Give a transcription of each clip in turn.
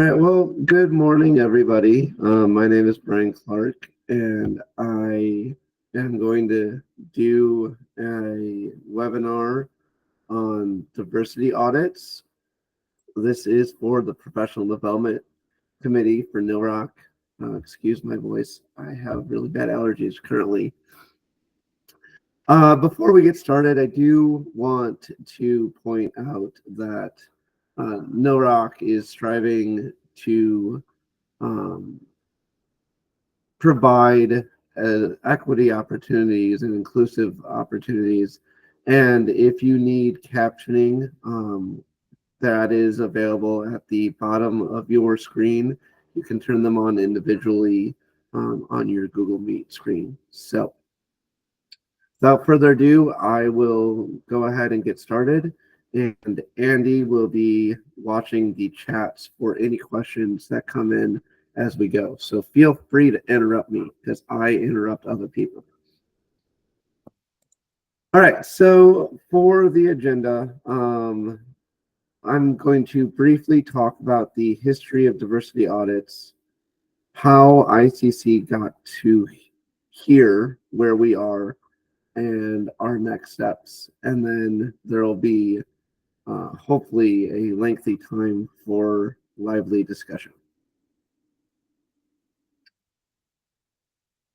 All right, well, good morning, everybody. My name is Bryan Clark, and I am going to do a webinar on diversity audits. This is for the Professional Development Committee for NILROC. Excuse my voice. I have really bad allergies currently. Before we get started, I do want to point out that NILROC is striving to provide equity opportunities and inclusive opportunities. And if you need captioning, that is available at the bottom of your screen. You can turn them on individually on your Google Meet screen. So without further ado, I will go ahead and get started. And Andy will be watching the chats for any questions that come in as we go. So feel free to interrupt me because I interrupt other people. All right, so for the agenda, I'm going to briefly talk about the history of diversity audits, how ICC got to here where we are, and our next steps. And then there will be hopefully a lengthy time for lively discussion.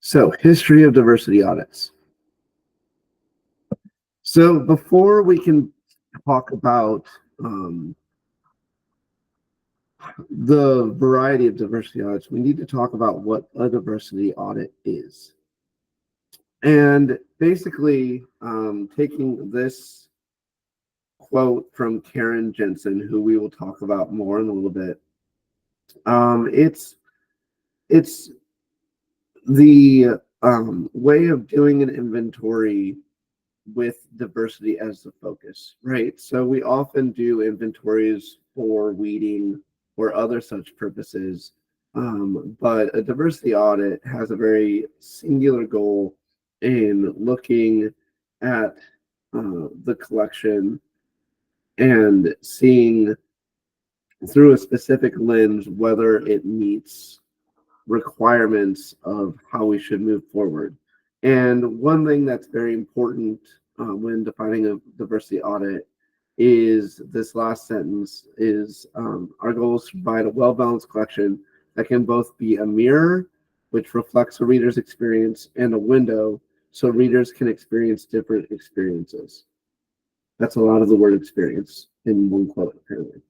So, history of diversity audits. So before we can talk about the variety of diversity audits, we need to talk about what a diversity audit is. And basically, taking this quote from Karen Jensen, who we will talk about more in a little bit, it's the way of doing an inventory with diversity as the focus, right? So we often do inventories for weeding or other such purposes, but a diversity audit has a very singular goal in looking at the collection and seeing through a specific lens whether it meets requirements of how we should move forward. And one thing that's very important when defining a diversity audit is this last sentence is our goal is to provide a well-balanced collection that can both be a mirror, which reflects a reader's experience, and a window so readers can experience different experiences. That's a lot of the word experience in one quote, apparently.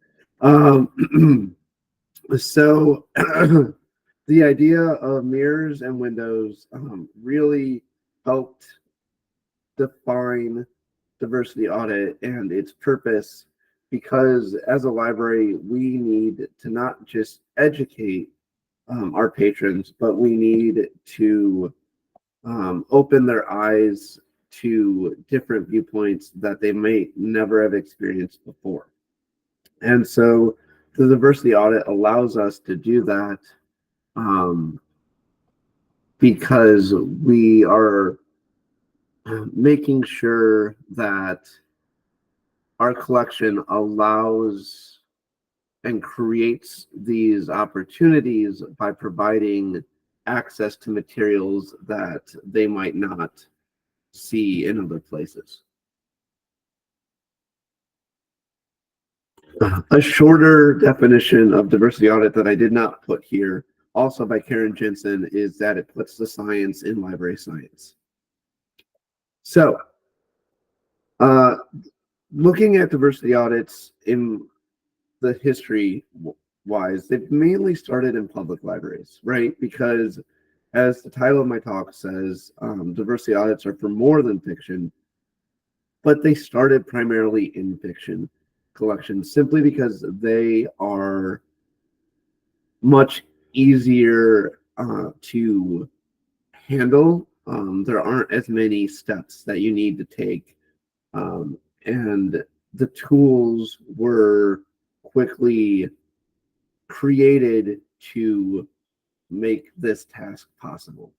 So the idea of mirrors and windows really helped define diversity audit and its purpose, because as a library, we need to not just educate our patrons, but we need to open their eyes to different viewpoints that they may never have experienced before. And so the diversity audit allows us to do that because we are making sure that our collection allows and creates these opportunities by providing access to materials that they might not see in other places. A shorter definition of diversity audit that I did not put here, also by Karen Jensen, is that it puts the science in library science. So, looking at diversity audits in the history wise, they've mainly started in public libraries, right? Because as the title of my talk says, diversity audits are for more than fiction, but they started primarily in fiction collections simply because they are much easier to handle. There aren't as many steps that you need to take, and the tools were quickly created to make this task possible.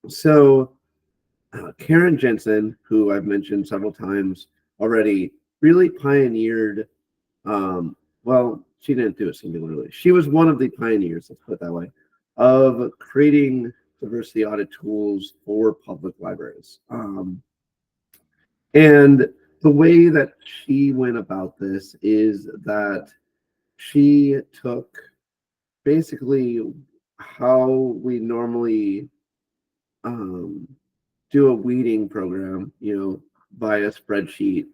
So Karen Jensen, who I've mentioned several times already, really pioneered, well, she didn't do it singularly. She was one of the pioneers, let's put it that way, of creating diversity audit tools for public libraries. And the way that she went about this is that she took basically how we normally um, do a weeding program, via spreadsheet,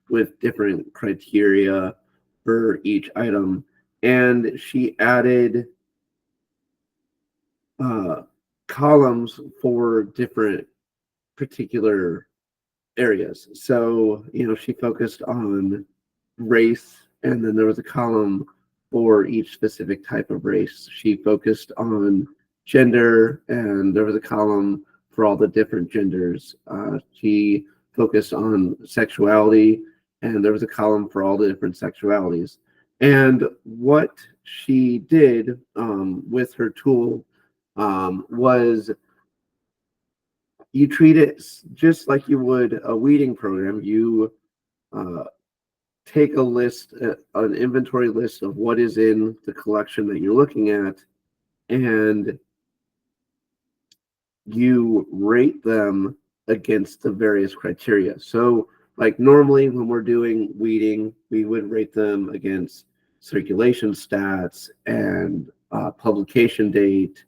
with different criteria for each item. And she added uh, columns for different particular areas. So, she focused on race, and then there was a column for each specific type of race. She focused on gender, and there was a column for all the different genders. She focused on sexuality, and there was a column for all the different sexualities. And what she did with her tool was you treat it just like you would a weeding program. You uh, take a list, an inventory list of what is in the collection that you're looking at, and you rate them against the various criteria. So, like normally when we're doing weeding, we would rate them against circulation stats and publication date.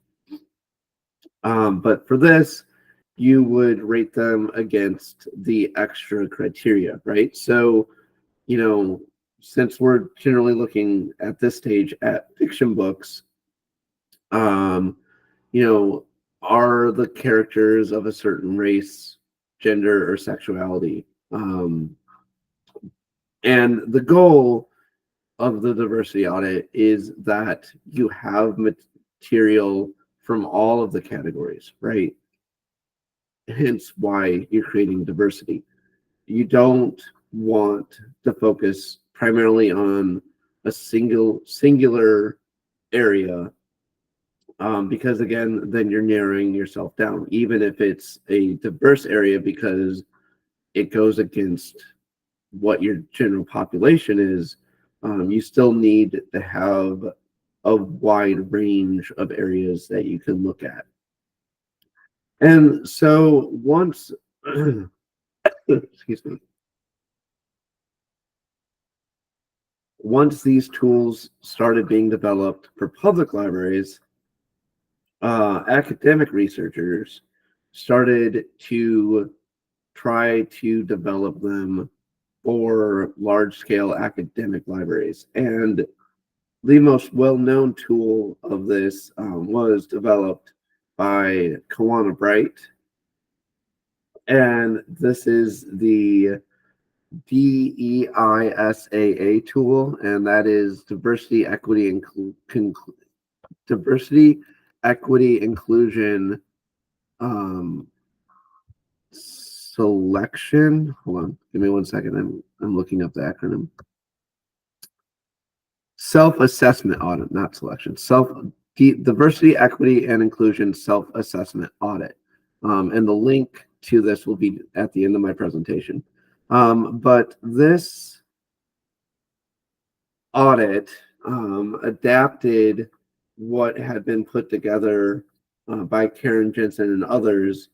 But for this, you would rate them against the extra criteria, right? So, you know, since we're generally looking at this stage at fiction books, um, you know, are the characters of a certain race, gender, or sexuality? And the goal of the diversity audit is that you have material from all of the categories, right? Hence why you're creating diversity. You don't want to focus primarily on a singular area, because again, then you're narrowing yourself down, even if it's a diverse area, because it goes against what your general population is. You still need to have a wide range of areas that you can look at. And so once, excuse me, once these tools started being developed for public libraries, academic researchers started to try to develop them for large scale academic libraries. And the most well known tool of this was developed by Kawana Bright. And this is the DEISAA tool, and that is diversity, equity, inclusion, um, selection. Hold on, give me 1 second. I'm looking up the acronym. Self-assessment audit, not selection. Diversity, equity, and inclusion self-assessment audit. And the link to this will be at the end of my presentation. But this audit adapted what had been put together by Karen Jensen and others.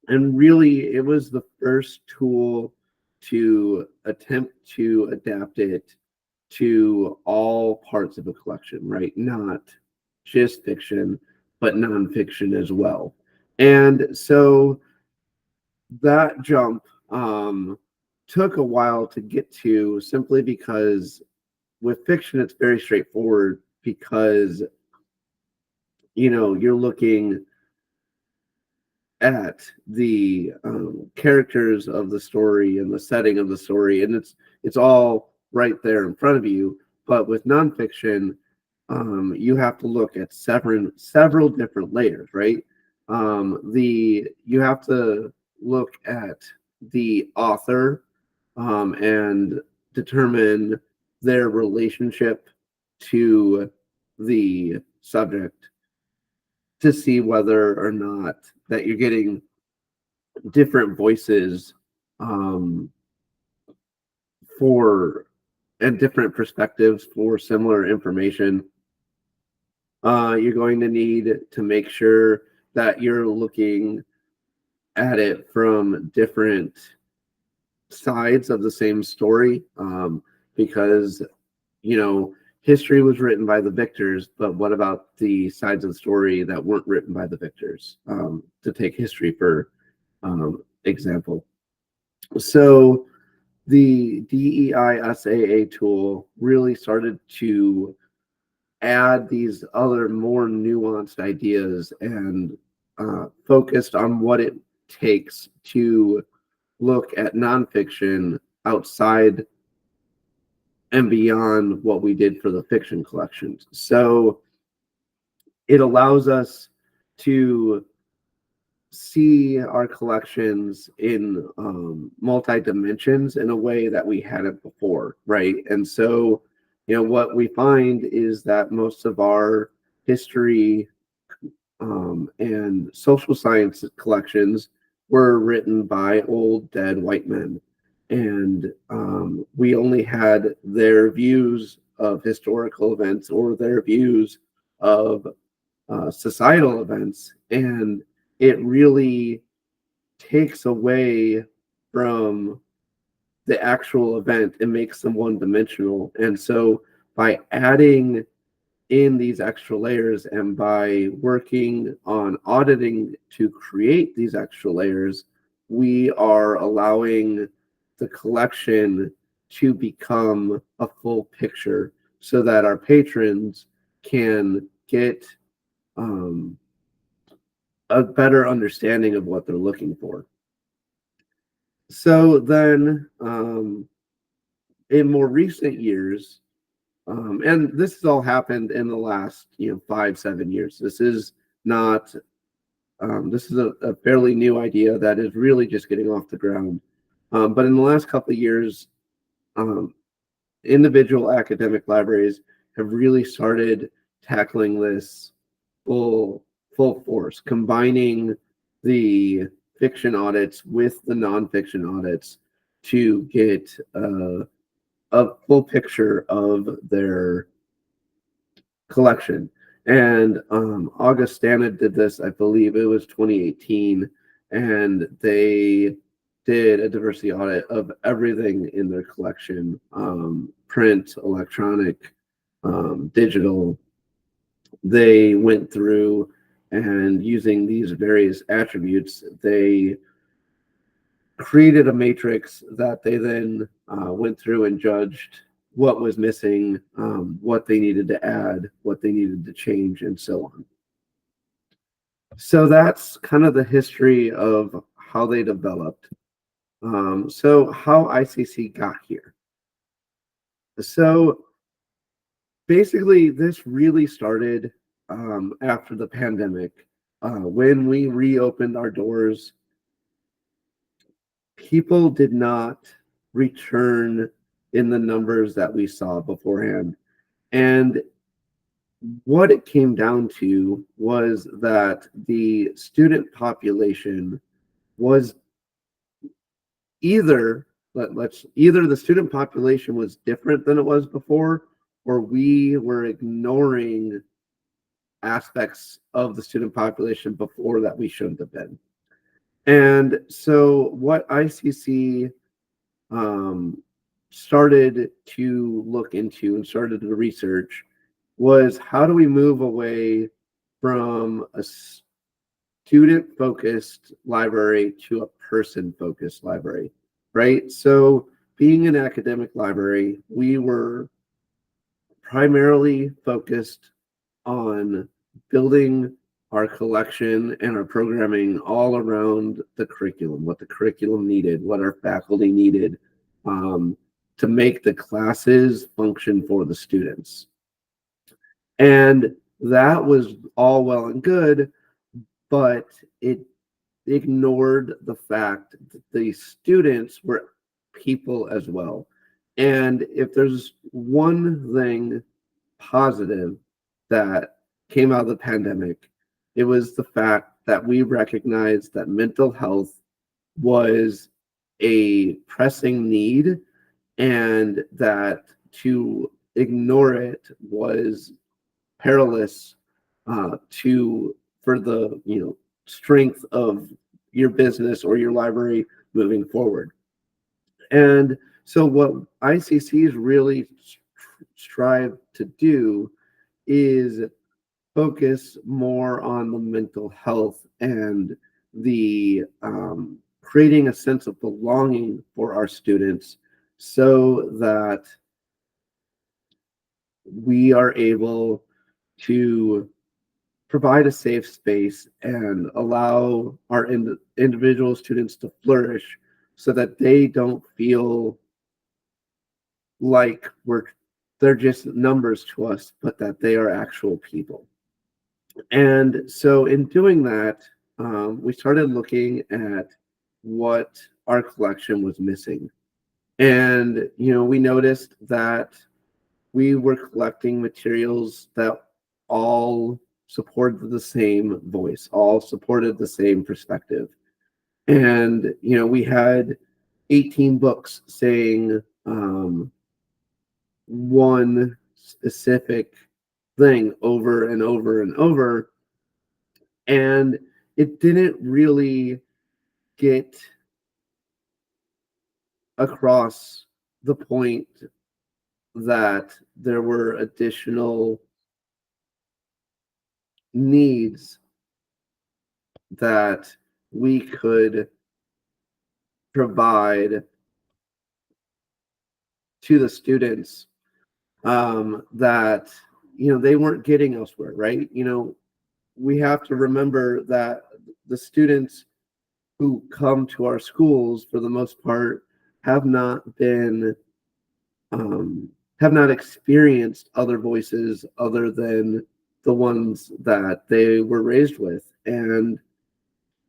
And really, it was the first tool to attempt to adapt it to all parts of a collection, right? Not just fiction, but nonfiction as well. And so that jump took a while to get to, simply because with fiction, it's very straightforward, because, you're looking at the characters of the story and the setting of the story, and it's all right there in front of you. But with nonfiction, you have to look at several different layers, right? You have to look at the author, and determine their relationship to the subject, to see whether or not that you're getting different voices, um, for and different perspectives for similar information. You're going to need to make sure that you're looking at it from different sides of the same story, because history was written by the victors, but what about the sides of the story that weren't written by the victors? To take history for example. So the DEI tool really started to add these other more nuanced ideas and focused on what it takes to look at nonfiction outside and beyond what we did for the fiction collections. So it allows us to see our collections in multi dimensions in a way that we hadn't before, right? And so, what we find is that most of our history and social science collections were written by old dead white men. And we only had their views of historical events or their views of societal events. And it really takes away from the actual event and makes them one dimensional. And so by adding in these extra layers and by working on auditing to create these extra layers, we are allowing the collection to become a full picture so that our patrons can get a better understanding of what they're looking for. So then, in more recent years, and this has all happened in the last 5-7 years. This is not this is a fairly new idea that is really just getting off the ground. But in the last couple of years, um, individual academic libraries have really started tackling this full full force, combining the fiction audits with the nonfiction audits to get a full picture of their collection. And Augustana did this, I believe it was 2018, and they did a diversity audit of everything in their collection, print, electronic, digital. They went through and using these various attributes, they created a matrix that they then went through and judged what was missing, what they needed to add, what they needed to change, and so on. So that's kind of the history of how they developed. So how ICC got here. So basically, this really started after the pandemic. When we reopened our doors, people did not return in the numbers that we saw beforehand. And what it came down to was that the student population was either either the student population was different than it was before, or we were ignoring aspects of the student population before that we shouldn't have been. And so what ICC started to look into and started to research was how do we move away from a student-focused library to a person-focused library, right? So being an academic library, we were primarily focused on building our collection and our programming all around the curriculum, what the curriculum needed, what our faculty needed, to make the classes function for the students. And that was all well and good, but it ignored the fact that the students were people as well. And if there's one thing positive that came out of the pandemic, it was the fact that we recognized that mental health was a pressing need and that to ignore it was perilous to for the strength of your business or your library moving forward. And so what ICCs really strive to do is focus more on the mental health and the creating a sense of belonging for our students so that we are able to provide a safe space and allow our individual students to flourish so that they don't feel like they're just numbers to us, but that they are actual people. And so in doing that, we started looking at what our collection was missing. And, we noticed that we were collecting materials that all supported the same voice, all supported the same perspective. And, we had 18 books saying one specific thing over and over and over. And it didn't really get across the point that there were additional needs that we could provide to the students that they weren't getting elsewhere, right? We have to remember that the students who come to our schools for the most part have not been um, have not experienced other voices other than the ones that they were raised with. And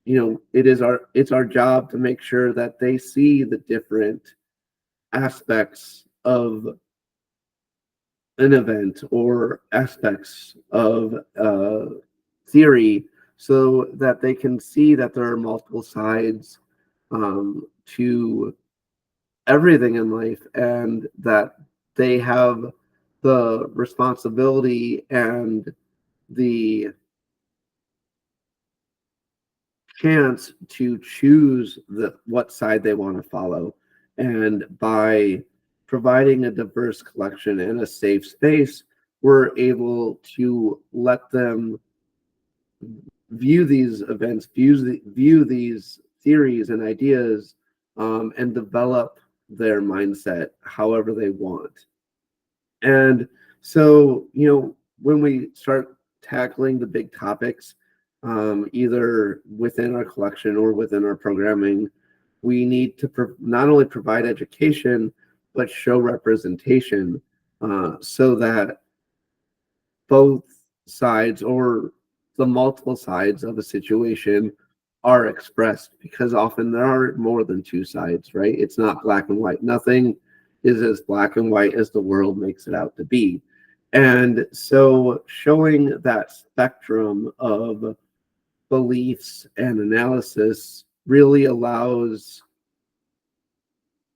it's our job to make sure that they see the different aspects of an event or aspects of theory so that they can see that there are multiple sides to everything in life, and that they have the responsibility and the chance to choose what side they want to follow. And by providing a diverse collection and a safe space, we're able to let them view these events, view these theories and ideas, and develop their mindset however they want. And so, when we start tackling the big topics, either within our collection or within our programming, we need to not only provide education, but show representation so that both sides or the multiple sides of a situation are expressed, because often there are more than two sides, right? It's not black and white. Nothing is as black and white as the world makes it out to be. And so showing that spectrum of beliefs and analysis really allows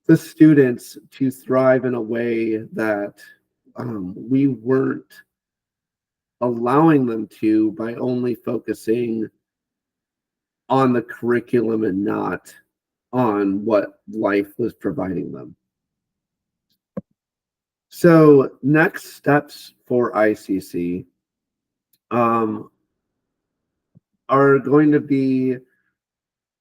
the students to thrive in a way that we weren't allowing them to by only focusing on the curriculum and not on what life was providing them. So next steps for ICC are going to be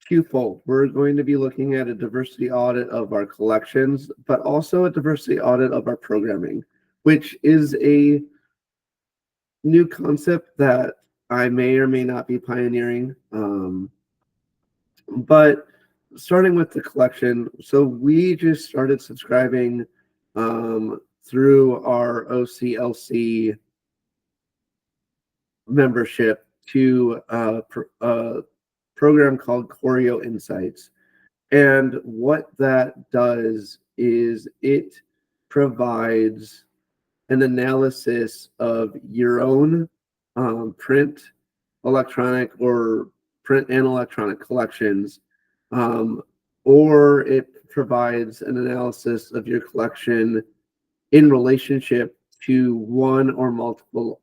twofold. We're going to be looking at a diversity audit of our collections, but also a diversity audit of our programming, which is a new concept that I may or may not be pioneering. But starting with the collection, so we just started subscribing through our OCLC membership to a program called Choreo Insights. And what that does is it provides an analysis of your own print, electronic, or print and electronic collections, um, or it provides an analysis of your collection in relationship to one or multiple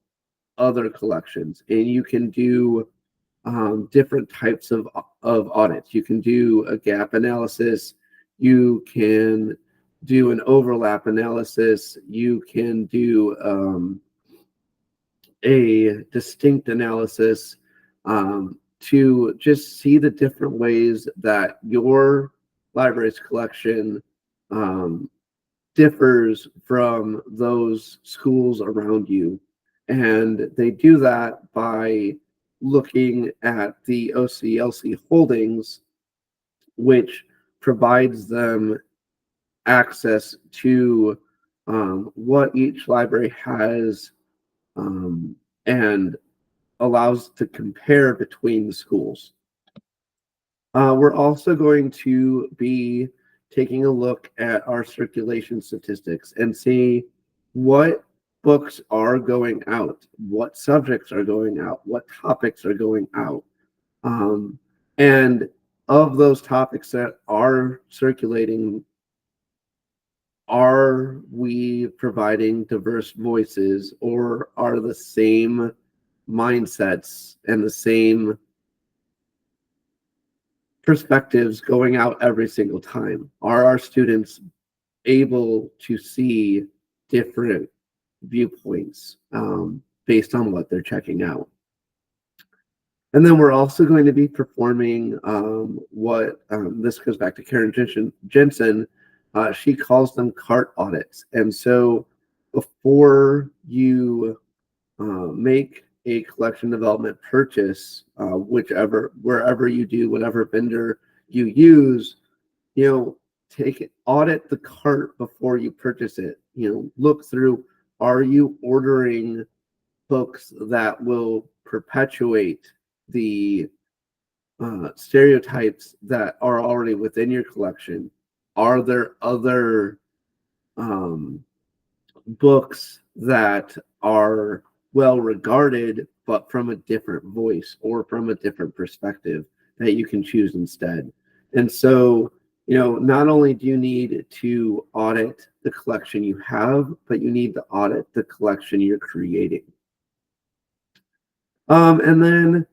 other collections. And you can do different types of audits. You can do a gap analysis. You can do an overlap analysis. You can do a distinct analysis to just see the different ways that your library's collection um, differs from those schools around you. And they do that by looking at the OCLC holdings, which provides them access to what each library has um, and allows to compare between the schools. We're also going to be taking a look at our circulation statistics and see what books are going out, what subjects are going out, what topics are going out. Um, and of those topics that are circulating, are we providing diverse voices, or are the same mindsets and the same perspectives going out every single time? Are our students able to see different viewpoints based on what they're checking out? And then we're also going to be performing what this goes back to Karen Jensen. She calls them cart audits. And so before you make a collection development purchase, wherever you do, whatever vendor you use, take it, audit the cart before you purchase it. Look through, are you ordering books that will perpetuate the stereotypes that are already within your collection? Are there other um, books that are well regarded, but from a different voice or from a different perspective that you can choose instead? And so, not only do you need to audit the collection you have, but you need to audit the collection you're creating. And then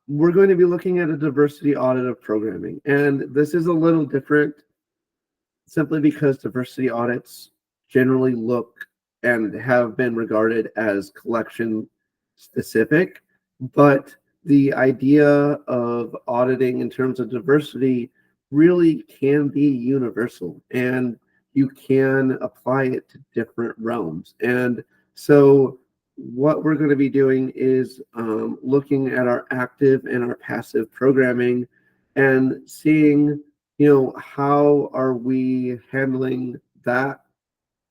we're going to be looking at a diversity audit of programming. And this is a little different simply because diversity audits generally look and have been regarded as collection specific, but the idea of auditing in terms of diversity really can be universal, and you can apply it to different realms. And so what we're going to be doing is looking at our active and our passive programming and seeing, how are we handling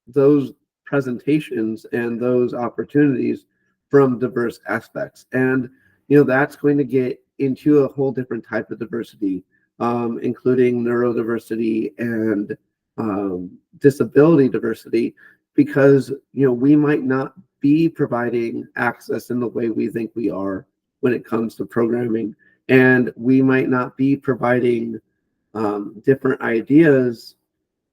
those presentations and those opportunities from diverse aspects. And that's going to get into a whole different type of diversity, including neurodiversity and disability diversity, because we might not be providing access in the way we think we are when it comes to programming, and we might not be providing different ideas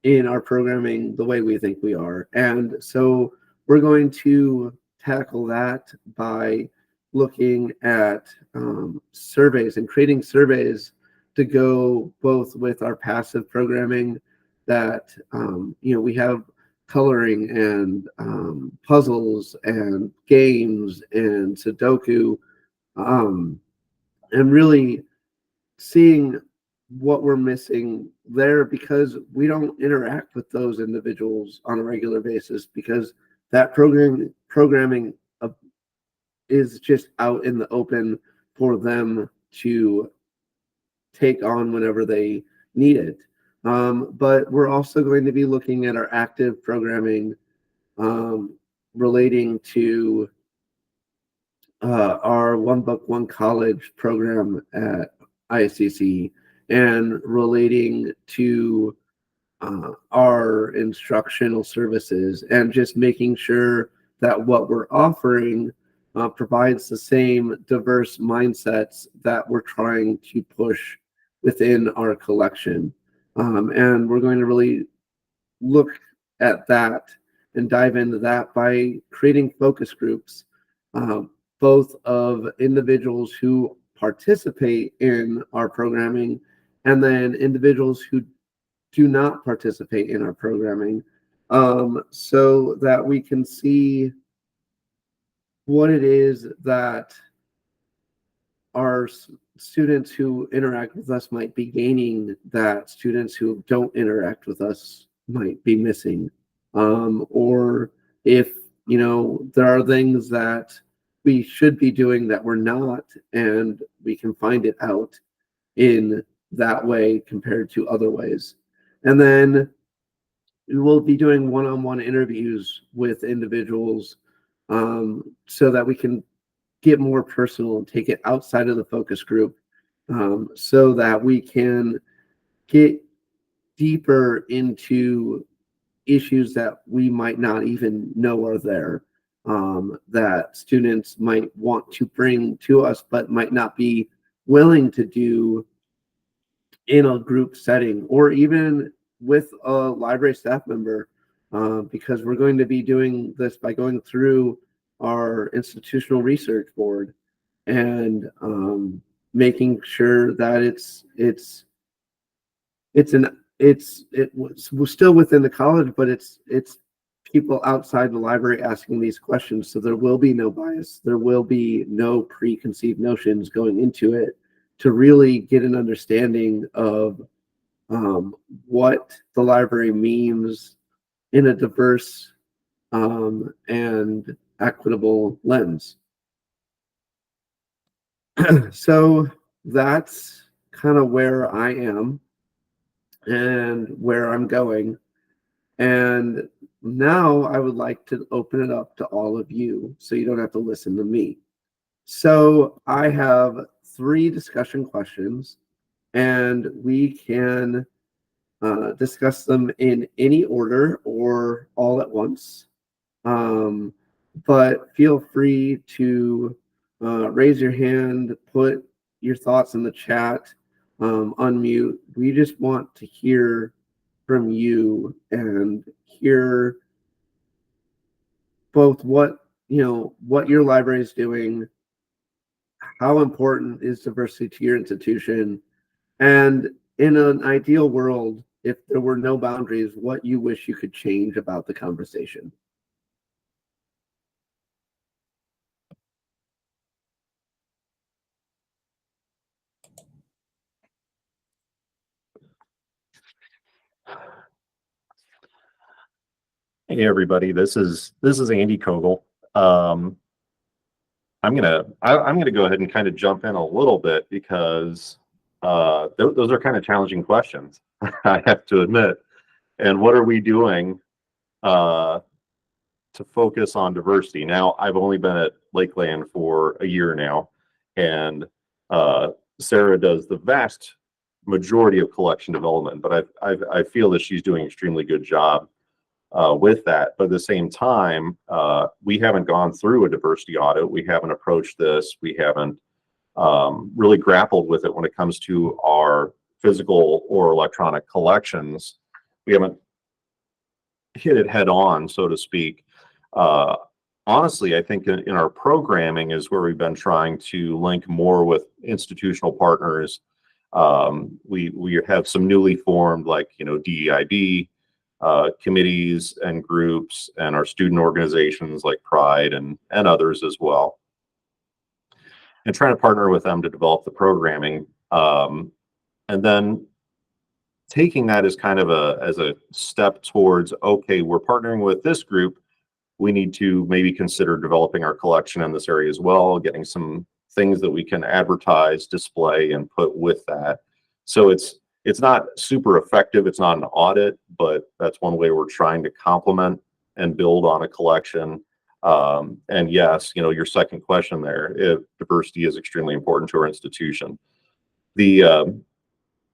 in our programming the way we think we are. And so we're going to tackle that by looking at surveys and creating surveys to go both with our passive programming that, we have coloring and puzzles and games and Sudoku, and really seeing what we're missing there, because we don't interact with those individuals on a regular basis, because that programming is just out in the open for them to take on whenever they need it. But we're also going to be looking at our active programming relating to our One Book, One College program at ICC, and relating to our instructional services, and just making sure that what we're offering provides the same diverse mindsets that we're trying to push within our collection. And we're going to really look at that and dive into that by creating focus groups, both of individuals who participate in our programming and then individuals who do not participate in our programming, so that we can see what it is that our students who interact with us might be gaining that students who don't interact with us might be missing, or if there are things that we should be doing that we're not, and we can find it out in that way compared to other ways. And then we will be doing one-on-one interviews with individuals, so that we can get more personal and take it outside of the focus group, so that we can get deeper into issues that we might not even know are there, that students might want to bring to us but might not be willing to do in a group setting or even with a library staff member, because we're going to be doing this by going through our institutional research board and making sure that we're still within the college, but it's people outside the library asking these questions. So there will be no bias. There will be no preconceived notions going into it, to really get an understanding of what the library means in a diverse and equitable lens. So that's kind of where I am and where I'm going. And now I would like to open it up to all of you so you don't have to listen to me. So I have 3 discussion questions, and we can discuss them in any order or all at once. Um, but feel free to raise your hand, put your thoughts in the chat, unmute. We just want to hear from you and hear both what your library is doing, how important is diversity to your institution, and in an ideal world, if there were no boundaries, what you wish you could change about the conversation. Hey everybody, this is Andy Kogel. I'm gonna go ahead and kind of jump in a little bit because those are kind of challenging questions, I have to admit. And what are we doing to focus on diversity? Now, I've only been at Lakeland for a year now, and Sarah does the vast majority of collection development, but I feel that she's doing an extremely good job with that. But at the same time, we haven't gone through a diversity audit. We haven't approached this. We haven't really grappled with it when it comes to our physical or electronic collections. We haven't hit it head on, so to speak. Honestly, I think in our programming is where we've been trying to link more with institutional partners. We have some newly formed, like, DEIB, committees and groups, and our student organizations like Pride and others as well, and trying to partner with them to develop the programming, and then taking that as kind of as a step towards, okay, we're partnering with this group, we need to maybe consider developing our collection in this area as well, getting some things that we can advertise, display, and put with that. So it's not super effective. It's not an audit, but that's one way we're trying to complement and build on a collection. And yes, your second question there, if diversity is extremely important to our institution.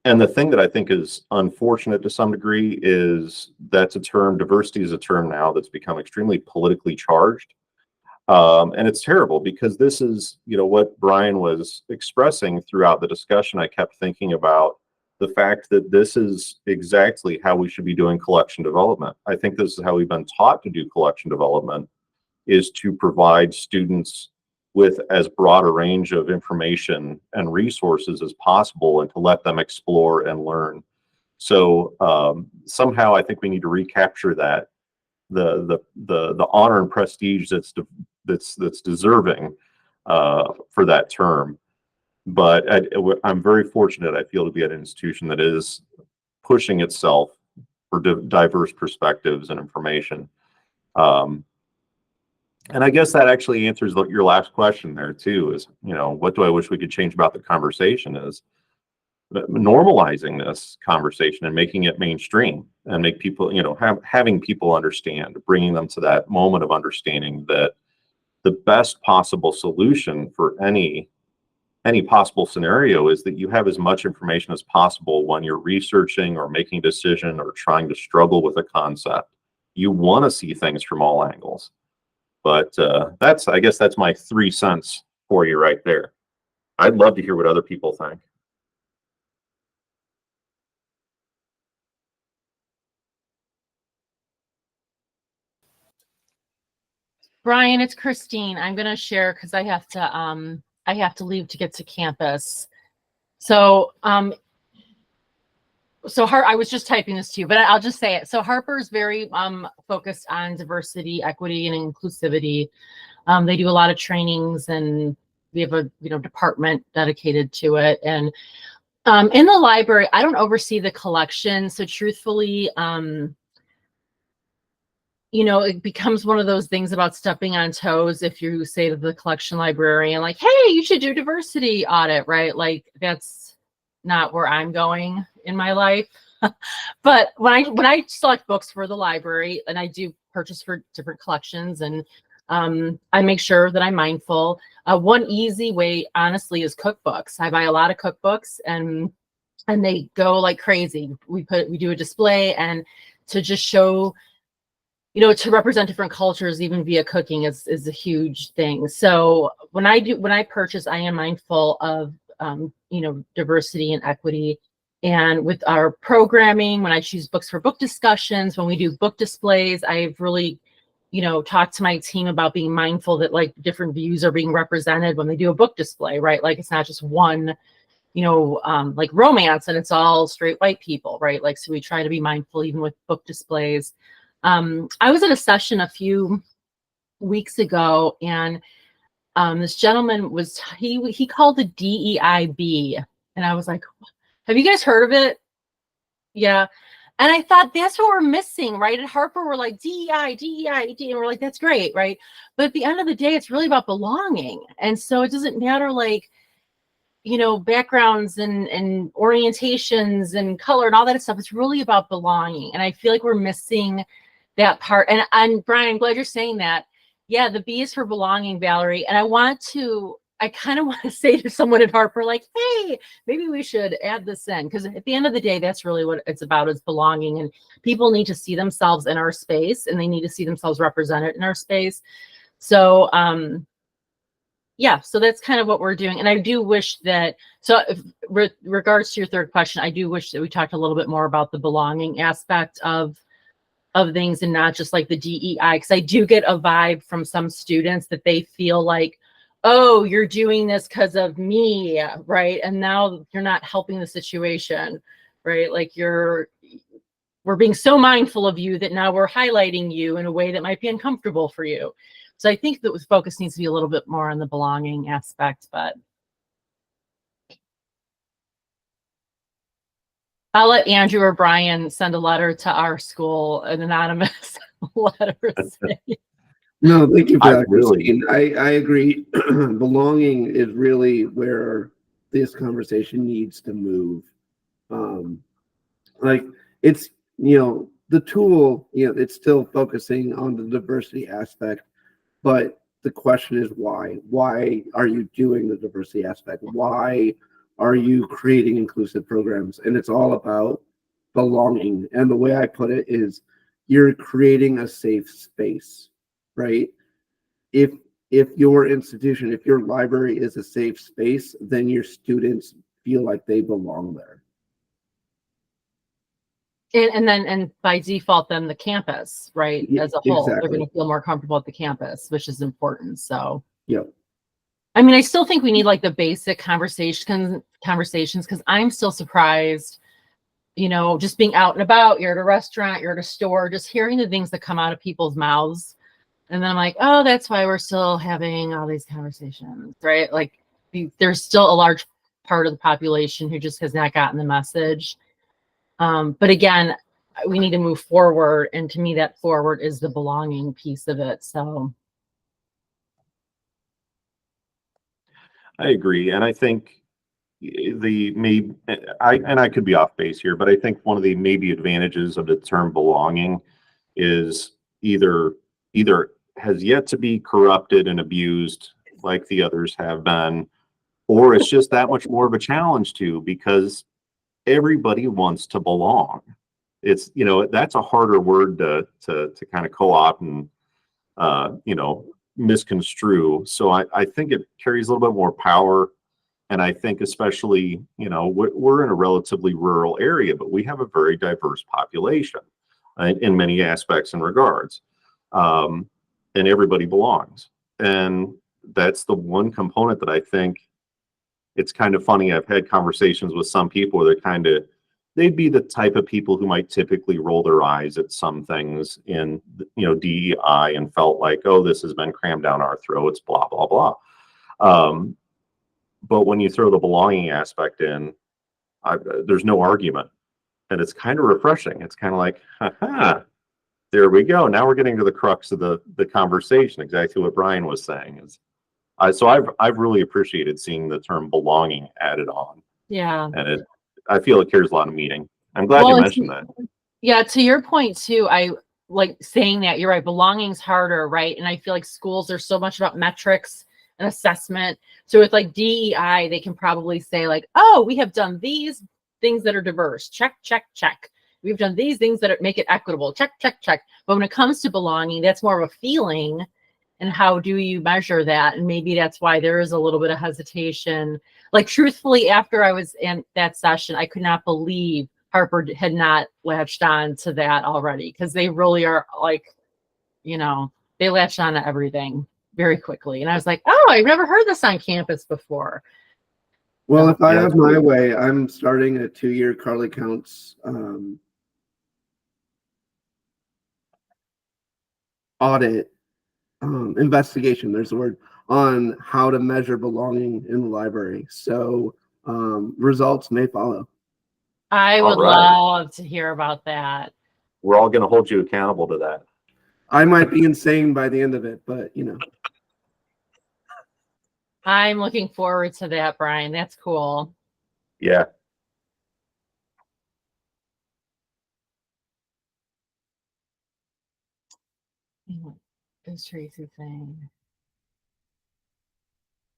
And the thing that I think is unfortunate to some degree is that's a term, diversity is a term now that's become extremely politically charged. And it's terrible because this is, what Bryan was expressing throughout the discussion. I kept thinking about the fact that this is exactly how we should be doing collection development. I think this is how we've been taught to do collection development, is to provide students with as broad a range of information and resources as possible, and to let them explore and learn. So somehow I think we need to recapture that, the honor and prestige that's deserving for that term. But I'm very fortunate, I feel, to be at an institution that is pushing itself for diverse perspectives and information. And I guess that actually answers your last question there too, is, what do I wish we could change about the conversation, is normalizing this conversation and making it mainstream, and make people, having people understand, bringing them to that moment of understanding that the best possible solution for any possible scenario is that you have as much information as possible when you're researching or making a decision or trying to struggle with a concept. You want to see things from all angles. But I guess that's my 3 cents for you right there. I'd love to hear what other people think. Bryan, it's Christine. I'm going to share because I have to leave to get to campus. So I was just typing this to you, but I'll just say it. So Harper's very focused on diversity, equity, and inclusivity. They do a lot of trainings, and we have a department dedicated to it. And in the library, I don't oversee the collection, so truthfully, it becomes one of those things about stepping on toes if you say to the collection librarian, like, hey, you should do diversity audit, right? Like, that's not where I'm going in my life. But when I select books for the library, and I do purchase for different collections, and I make sure that I'm mindful. One easy way, honestly, is cookbooks. I buy a lot of cookbooks, and they go like crazy. We do a display, and to just show, to represent different cultures, even via cooking, is a huge thing. So when I purchase, I am mindful of, diversity and equity. And with our programming, when I choose books for book discussions, when we do book displays, I've really, talked to my team about being mindful that like different views are being represented when they do a book display, right? Like, it's not just one, like romance and it's all straight white people, right? Like, so we try to be mindful even with book displays. I was at a session a few weeks ago, and this gentleman he called the DEIB, and I was like, have you guys heard of it? Yeah. And I thought that's what we're missing, right? At Harper, we're like DEI, DEI, and we're like, that's great, right? But at the end of the day, it's really about belonging. And so it doesn't matter, like, backgrounds and orientations and color and all that stuff. It's really about belonging. And I feel like we're missing that part. And Bryan, I'm glad you're saying that. Yeah, the B is for belonging, Valerie. And I kind of want to say to someone at Harper, like, hey, maybe we should add this in, because at the end of the day, that's really what it's about, is belonging. And people need to see themselves in our space, and they need to see themselves represented in our space. So, yeah, so that's kind of what we're doing. And I do wish that, so with regards to your third question, I do wish that we talked a little bit more about the belonging aspect of things, and not just like the DEI, because I do get a vibe from some students that they feel like, oh, you're doing this because of me, right? And now you're not helping the situation, right? Like, we're being so mindful of you that now we're highlighting you in a way that might be uncomfortable for you. So I think that the focus needs to be a little bit more on the belonging aspect, but I'll let Andrew or Bryan send a letter to our school, an anonymous letter. No, thank you for that, Really, Christine. I agree. Belonging is really where this conversation needs to move. Like, it's, the tool, it's still focusing on the diversity aspect, but the question is why? Why are you doing the diversity aspect? Why are you creating inclusive programs? And it's all about belonging. And the way I put it is, you're creating a safe space, right? If your institution, if your library is a safe space, then your students feel like they belong there. And by default, then the campus, right, Yeah, as a whole, they're exactly. going to feel more comfortable at the campus, which is important. So, Yep. I mean, I still think we need like the basic conversations because I'm still surprised, just being out and about. You're at a restaurant, you're at a store, just hearing the things that come out of people's mouths, and then I'm like, oh, that's why we're still having all these conversations, right? Like, there's still a large part of the population who just has not gotten the message. But again, we need to move forward. And to me, that forward is the belonging piece of it. So I agree. And I think I could be off base here, but I think one of the maybe advantages of the term belonging is either has yet to be corrupted and abused like the others have been, or it's just that much more of a challenge too, because everybody wants to belong. It's, that's a harder word to kind of co-opt and misconstrue. So I think it carries a little bit more power. And I think especially, we're in a relatively rural area, but we have a very diverse population in many aspects and regards. And everybody belongs. And that's the one component that I think it's kind of funny. I've had conversations with some people where they'd be the type of people who might typically roll their eyes at some things in, DEI and felt like, oh, this has been crammed down our throats, blah, blah, blah. But when you throw the belonging aspect in, there's no argument. And it's kind of refreshing. It's kind of like, haha, there we go. Now we're getting to the crux of the conversation, exactly what Bryan was saying. So I've really appreciated seeing the term belonging added on. yeah. And I feel it carries a lot of meaning. I'm glad you mentioned that. Yeah, to your point too, I like saying that. You're right. Belonging's harder, right? And I feel like schools are so much about metrics and assessment. So with like DEI, they can probably say like, oh, we have done these things that are diverse. Check, check, check. We've done these things that make it equitable. Check, check, check. But when it comes to belonging, that's more of a feeling. And how do you measure that? And maybe that's why there is a little bit of hesitation. Like, truthfully, after I was in that session, I could not believe Harper had not latched on to that already, because they really are like, they latched on to everything very quickly. And I was like, oh, I've never heard this on campus before. Well, if I have my way, I'm starting a 2-year Carly Counts audit investigation, there's the word, on how to measure belonging in the library. So results may follow. I would love to hear about that. We're all going to hold you accountable to that. I might be insane by the end of it, but I'm looking forward to that, Bryan. That's cool. Yeah. What is Tracy saying?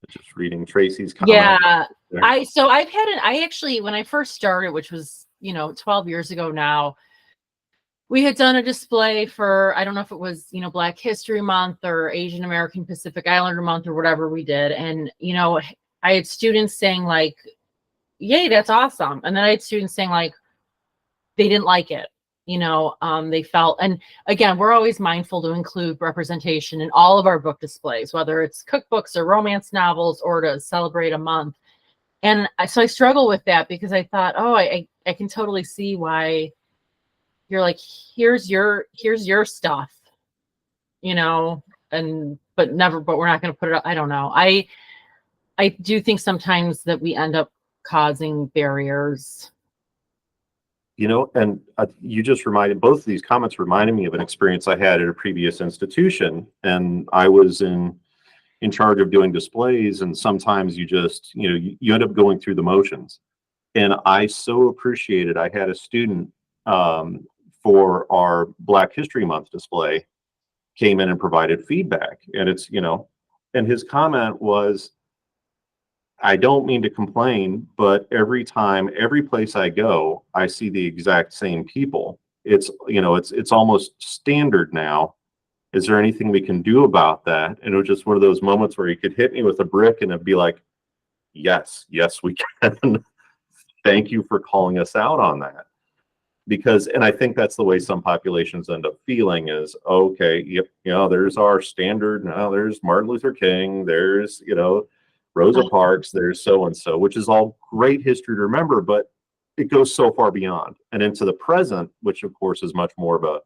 Just reading Tracy's comment. Yeah. I actually, when I first started, which was, 12 years ago now, we had done a display for, I don't know if it was, Black History Month or Asian American Pacific Islander Month or whatever we did. And, I had students saying like, yay, that's awesome. And then I had students saying like, they didn't like it. They felt, and again, we're always mindful to include representation in all of our book displays, whether it's cookbooks or romance novels or to celebrate a month. And so I struggle with that because I thought, oh, I can totally see why you're like, here's your stuff, but we're not going to put it up. I don't know. I do think sometimes that we end up causing barriers. And you just reminded, both of these comments reminded me of an experience I had at a previous institution. And I was in charge of doing displays. And sometimes you just, you end up going through the motions. And I so appreciated, I had a student for our Black History Month display came in and provided feedback. And it's, and his comment was, I don't mean to complain, but every place I go, I see the exact same people. It's, it's almost standard now. Is there anything we can do about that? And it was just one of those moments where you could hit me with a brick and it'd be like, yes, we can. Thank you for calling us out on that. because, and I think that's the way some populations end up feeling is, okay, yep, there's our standard. Now there's Martin Luther King, there's, Rosa Parks, there's so-and-so, which is all great history to remember, but it goes so far beyond and into the present, which of course is much more of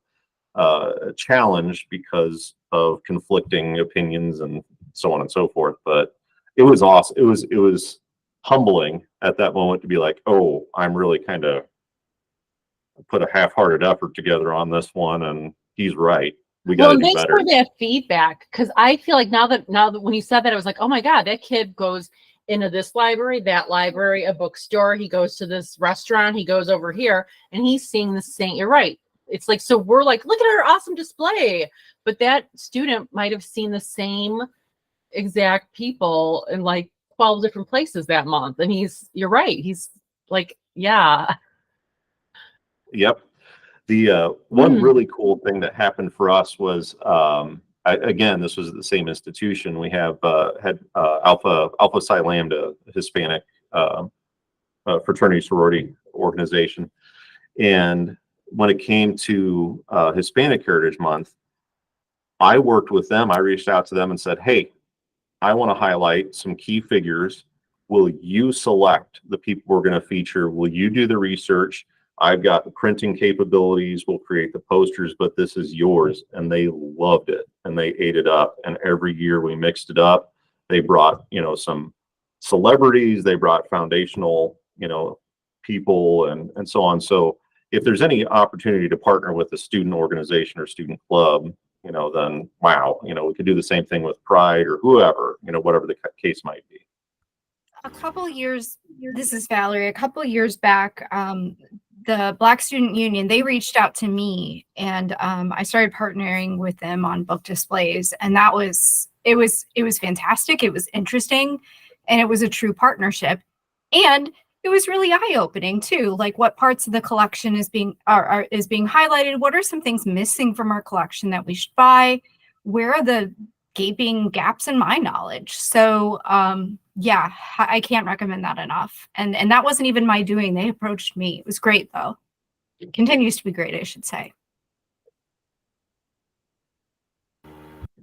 a challenge because of conflicting opinions and so on and so forth. But it was awesome. It was humbling at that moment to be like, oh, I'm really kind of put a half-hearted effort together on this one, and he's right. We got to do thanks better. for that feedback, because I feel like now that when you said that, I was like, oh my God, that kid goes into this library, that library, a bookstore. He goes to this restaurant. He goes over here, and he's seeing the same. You're right. It's like, so we're like, look at our awesome display, but that student might have seen the same exact people in like 12 different places that month, and you're right. He's like, yeah. Yep. The one really cool thing that happened for us was, again, this was at the same institution. We had Alpha Psi Lambda, Hispanic fraternity sorority organization, and when it came to Hispanic Heritage Month, I worked with them. I reached out to them and said, "Hey, I want to highlight some key figures. Will you select the people we're going to feature? Will you do the research? I've got the printing capabilities. We'll create the posters, but this is yours." And they loved it and they ate it up. And every year we mixed it up. They brought, some celebrities. They brought foundational, people and so on. So if there's any opportunity to partner with a student organization or student club, then wow, we could do the same thing with Pride or whoever, whatever the case might be. A couple years, this is Valerie, a couple years back, the Black Student Union, they reached out to me, and I started partnering with them on book displays, and it was fantastic. It was interesting, and it was a true partnership, and it was really eye-opening too. Like, what parts of the collection is being highlighted? What are some things missing from our collection that we should buy? Where are the gaping gaps in my knowledge? So yeah, I can't recommend that enough. And that wasn't even my doing. They approached me. It was great though. It continues to be great, I should say.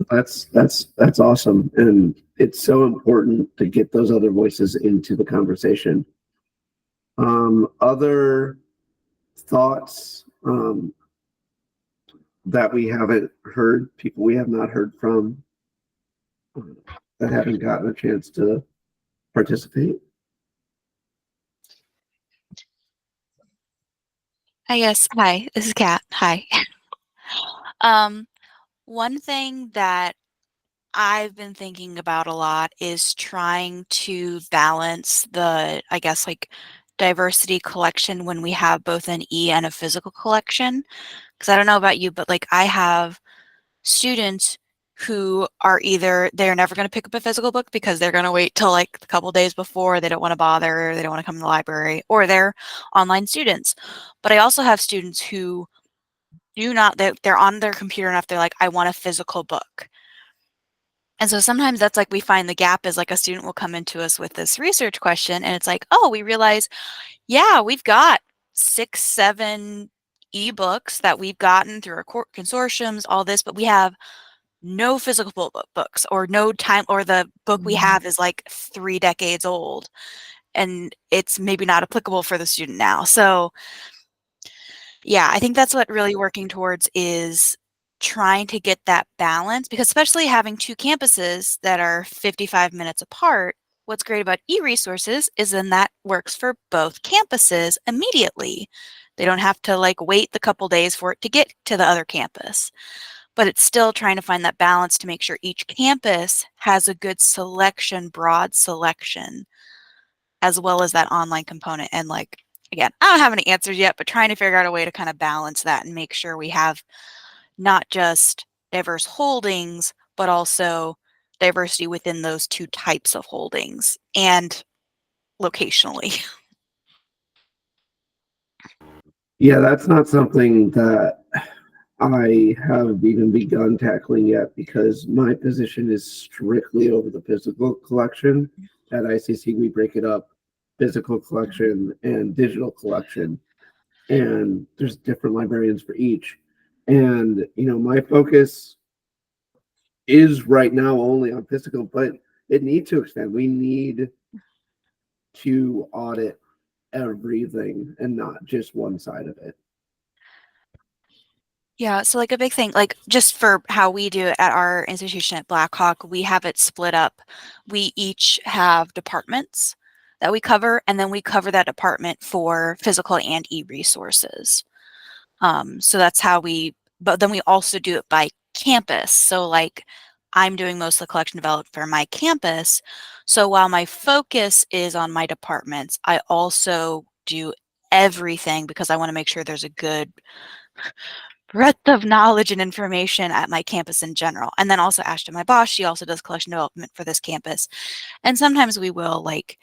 That's awesome. And it's so important to get those other voices into the conversation. Other thoughts that we haven't heard, people we have not heard from, that haven't gotten a chance to participate? Yes. Hi, this is Kat. Hi. One thing that I've been thinking about a lot is trying to balance the, I guess, like diversity collection when we have both an e and a physical collection. Because I don't know about you, but like I have students who are either they're never going to pick up a physical book because they're going to wait till like a couple days before, they don't want to bother, they don't want to come to the library, or they're online students. But I also have students who do not, they're on their computer enough, they're like, I want a physical book. And so sometimes that's like we find the gap is like a student will come into us with this research question and it's like, oh, we realize, yeah, we've got 6, 7 ebooks that we've gotten through our consortiums, all this, but we have no physical books or no time, or the book we have is like 3 decades old and it's maybe not applicable for the student now. So yeah, I think that's what really working towards is trying to get that balance, because especially having 2 campuses that are 55 minutes apart, what's great about e-resources is then that works for both campuses immediately. They don't have to like wait the couple days for it to get to the other campus. But it's still trying to find that balance to make sure each campus has a good selection, broad selection, as well as that online component. And like, again, I don't have any answers yet, but trying to figure out a way to kind of balance that and make sure we have not just diverse holdings, but also diversity within those 2 types of holdings and locationally. Yeah, that's not something that I have even begun tackling yet because my position is strictly over the physical collection. At ICC, we break it up, physical collection and digital collection. and there's different librarians for each. And my focus is right now only on physical, but it needs to expand. We need to audit everything and not just one side of it. Yeah, so like a big thing, like just for how we do it at our institution at Blackhawk, we have it split up. We each have departments that we cover, and then we cover that department for physical and e-resources. So that's how but then we also do it by campus. So like I'm doing most of the collection development for my campus. So while my focus is on my departments, I also do everything because I want to make sure there's a good breadth of knowledge and information at my campus in general. And then also Ashton, my boss, she also does collection development for this campus. And sometimes we will, like,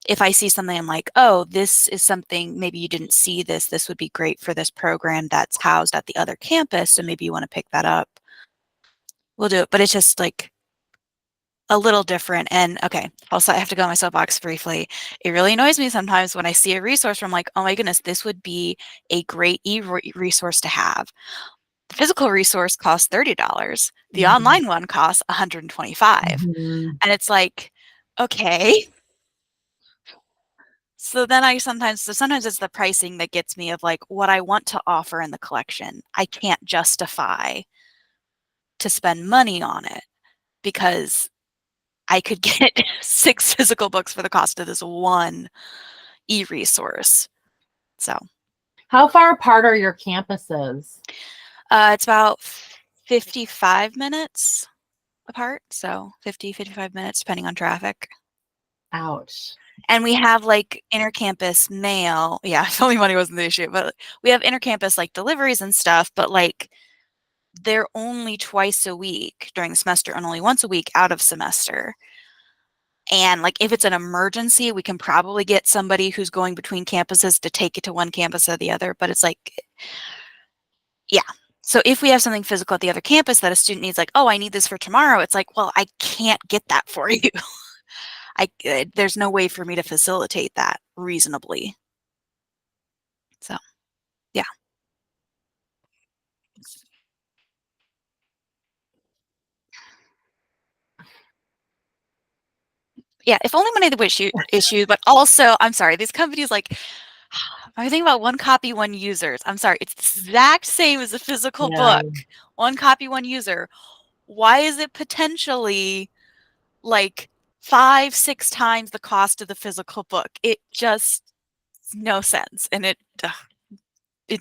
if I see something, I'm like, oh, this is something, maybe you didn't see this. This would be great for this program that's housed at the other campus. So maybe you want to pick that up. We'll do it. But it's just like a little different. And okay, also I have to go on my soapbox briefly. It really annoys me sometimes when I see a resource where I'm like, oh my goodness, this would be a great e-resource to have. The physical resource costs $30. The online one costs $125. Mhm. And it's like, okay. So then sometimes it's the pricing that gets me of like what I want to offer in the collection. I can't justify to spend money on it because I could get 6 physical books for the cost of this one e-resource. So How far apart are your campuses? it's about 55 minutes apart. So 55 minutes depending on traffic. Ouch. And we have like intercampus mail. Yeah, if only money wasn't the issue, but we have intercampus like deliveries and stuff, but like they're only twice a week during the semester and only once a week out of semester. And like if it's an emergency, we can probably get somebody who's going between campuses to take it to one campus or the other, but it's like, yeah. So if we have something physical at the other campus that a student needs, like, oh, I need this for tomorrow, it's like, well, I can't get that for you. There's no way for me to facilitate that reasonably. So, yeah. Yeah, if only money the issue, but also, I'm sorry, these companies like, I think about one copy, one users. I'm sorry, it's the exact same as a physical Yeah. book. One copy, one user. Why is it potentially like 5, 6 times the cost of the physical book? It just no sense, and it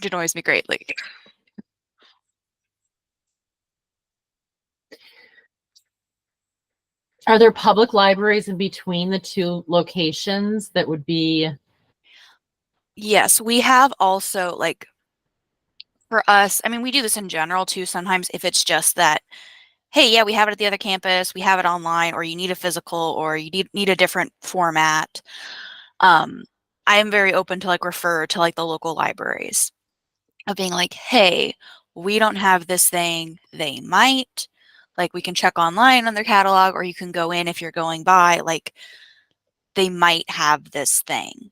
annoys me greatly. Are there public libraries in between the two locations that would be? Yes, we have also like for us, I mean, we do this in general too. Sometimes if it's just that, hey, yeah, we have it at the other campus, we have it online, or you need a physical, or you need a different format. I am very open to like refer to like the local libraries of being like, hey, we don't have this thing. They might. Like we can check online on their catalog, or you can go in if you're going by, like they might have this thing.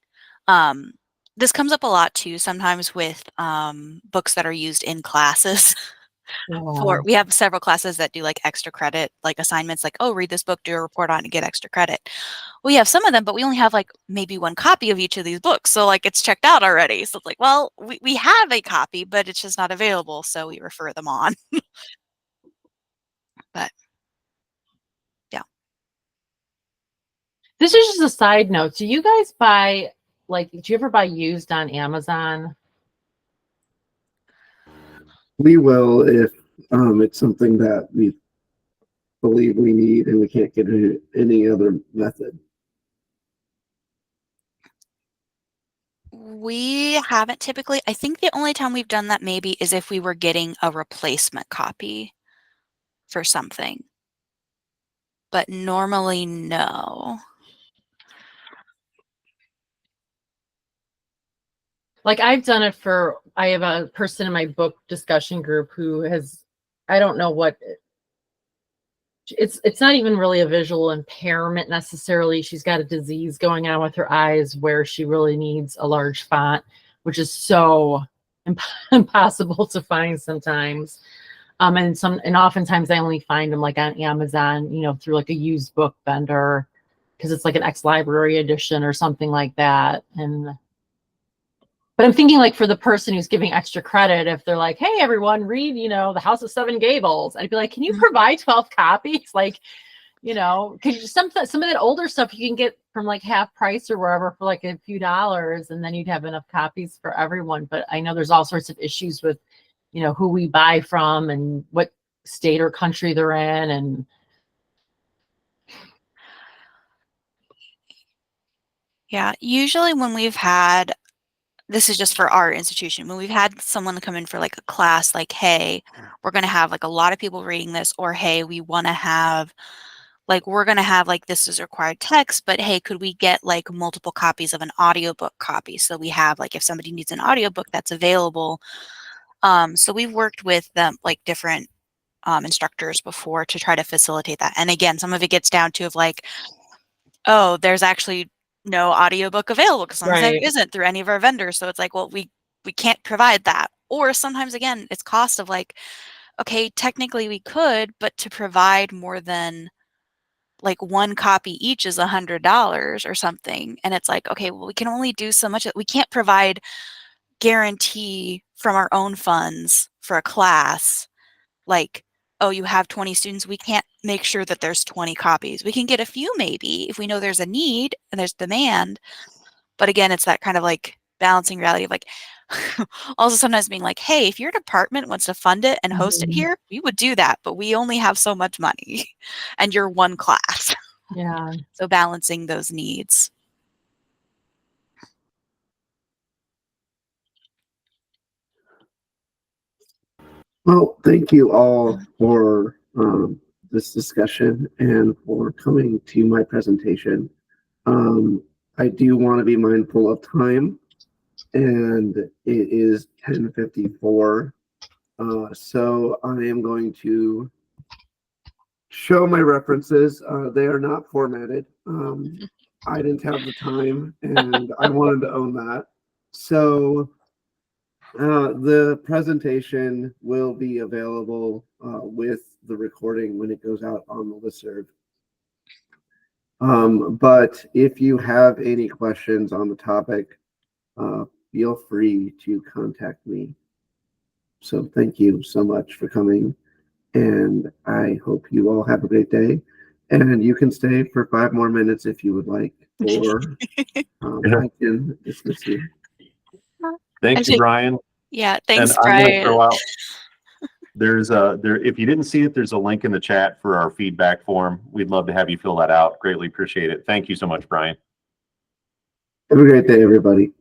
This comes up a lot too, sometimes with books that are used in classes. We have several classes that do like extra credit, like assignments, like, oh, read this book, do a report on it, and get extra credit. We have some of them, but we only have like maybe one copy of each of these books. So like it's checked out already. So it's like, well, we have a copy, but it's just not available. So we refer them on. But yeah. This is just a side note. Do you guys buy, like, do you ever buy used on Amazon? We will if it's something that we believe we need and we can't get it any other method. We haven't typically. I think the only time we've done that maybe is if we were getting a replacement copy for something. But normally, no. Like I've done it for, I have a person in my book discussion group who has, I don't know what, it's not even really a visual impairment necessarily. She's got a disease going on with her eyes where she really needs a large font. which is so impossible to find sometimes. And oftentimes I only find them like on Amazon, through like a used book vendor, because it's like an ex-library edition or something like that. But I'm thinking like for the person who's giving extra credit, if they're like, hey, everyone, read, The House of Seven Gables, I'd be like, can you provide 12 copies? Like, because some of that older stuff you can get from like half price or wherever for like a few dollars, and then you'd have enough copies for everyone. But I know there's all sorts of issues with, who we buy from and what state or country they're in. And Yeah, usually when we've had, this is just for our institution, when we've had someone come in for like a class, like, hey, we're going to have like a lot of people reading this, or hey, we want to have like, we're going to have like, this is required text, but hey, could we get like multiple copies of an audiobook copy? So we have like, if somebody needs an audiobook that's available. So we've worked with them, like different instructors before to try to facilitate that. And again, some of it gets down to of like, oh, there's actually no audiobook available because sometimes there isn't through any of our vendors. So it's like, well, we can't provide that. Or sometimes again, it's cost of like, okay, technically we could, but to provide more than like one copy each is $100 or something. And it's like, okay, well, we can only do so much. We can't provide guarantee from our own funds for a class. Like, oh, you have 20 students. We can't make sure that there's 20 copies. We can get a few maybe if we know there's a need and there's demand. But again, it's that kind of like balancing reality of like, also sometimes being like, hey, if your department wants to fund it and host it here, we would do that, but we only have so much money and you're one class. yeah. So balancing those needs. Well, thank you all for this discussion and for coming to my presentation. I do want to be mindful of time, and it is 10:54. So I am going to show my references. They are not formatted. I didn't have the time, and I wanted to own that. So the presentation will be available with the recording when it goes out on the listserv. But if you have any questions on the topic, feel free to contact me. So thank you so much for coming, and I hope you all have a great day. And you can stay for 5 more minutes if you would like, or I can dismiss you. Thank you, Bryan. Yeah, thanks, And I'm going to Bryan. throw out, if you didn't see it, there's a link in the chat for our feedback form. We'd love to have you fill that out. Greatly appreciate it. Thank you so much, Bryan. Have a great day, everybody.